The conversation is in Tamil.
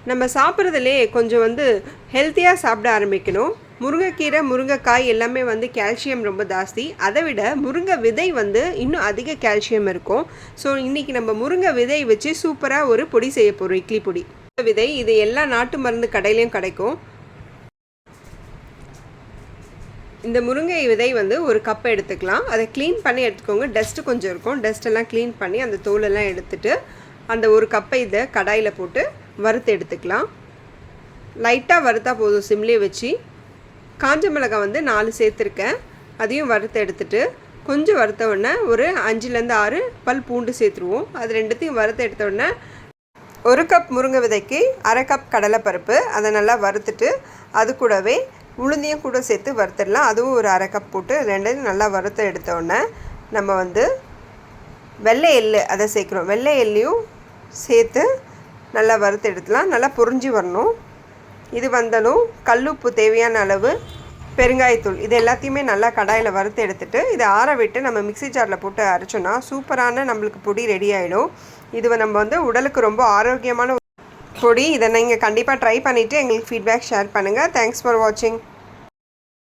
நம்ம சாப்பிட்றதுலே கொஞ்சம் ஹெல்த்தியாக சாப்பிட ஆரம்பிக்கணும். முருங்கைக்கீரை, முருங்கைக்காய் எல்லாமே கால்சியம் ரொம்ப ஜாஸ்தி. அதை விட முருங்கை விதை இன்னும் அதிக கால்சியம் இருக்கும். ஸோ இன்றைக்கி நம்ம முருங்கை விதை வச்சு சூப்பராக ஒரு பொடி செய்ய போகிறோம், இட்லி பொடி. விதை இது எல்லா நாட்டு மருந்து கடையிலையும் கிடைக்கும். இந்த முருங்கை விதை ஒரு கப் எடுத்துக்கலாம். அதை க்ளீன் பண்ணி எடுத்துக்கோங்க. டஸ்ட்டு கொஞ்சம் இருக்கும். டஸ்ட்டெல்லாம் க்ளீன் பண்ணி அந்த தோலெல்லாம் எடுத்துட்டு அந்த ஒரு கப்பை இதை கடாயில் போட்டு வறுத்து எடுத்துக்கலாம். லைட்டாக வறுத்தா போதும். சிம்லேயே வச்சு காஞ்ச மிளகாய் 4 சேர்த்துருக்கேன். அதையும் வறுத்து எடுத்துட்டு கொஞ்சம் வறுத்த உடனே ஒரு 5லேருந்து 6 பல் பூண்டு சேர்த்துருவோம். அது ரெண்டுத்தையும் வறுத்து எடுத்த உடனே 1 கப் முருங்கை விதைக்கு 1/2 கப் கடலைப்பருப்பு அதை நல்லா வறுத்துட்டு அது கூடவே உளுந்தையும் கூட சேர்த்து வறுத்துடலாம். அதுவும் ஒரு 1/2 கப் போட்டு ரெண்டையும் நல்லா வறுத்து எடுத்தோடனே நம்ம வெள்ளை எள்ளு அதை சேர்க்குறோம். வெள்ளை எள்ளையும் சேர்த்து நல்லா வறுத்து எடுத்துலாம். நல்லா பொரிஞ்சு வரணும். இது வந்ததும் கல்லுப்பு தேவையான அளவு, பெருங்காயத்தூள், இது எல்லாத்தையுமே நல்லா கடாயில் வறுத்து எடுத்துகிட்டு இதை ஆற விட்டு நம்ம மிக்ஸி ஜாரில் போட்டு அரைச்சோன்னா சூப்பரான நம்மளுக்கு பொடி ரெடி ஆகிடும். இது நம்ம உடலுக்கு ரொம்ப ஆரோக்கியமான பொடி. இதை நீங்கள் கண்டிப்பாக ட்ரை பண்ணிவிட்டு எங்களுக்கு ஃபீட்பேக் ஷேர் பண்ணுங்கள். தேங்க்ஸ் ஃபார் வாட்சிங்.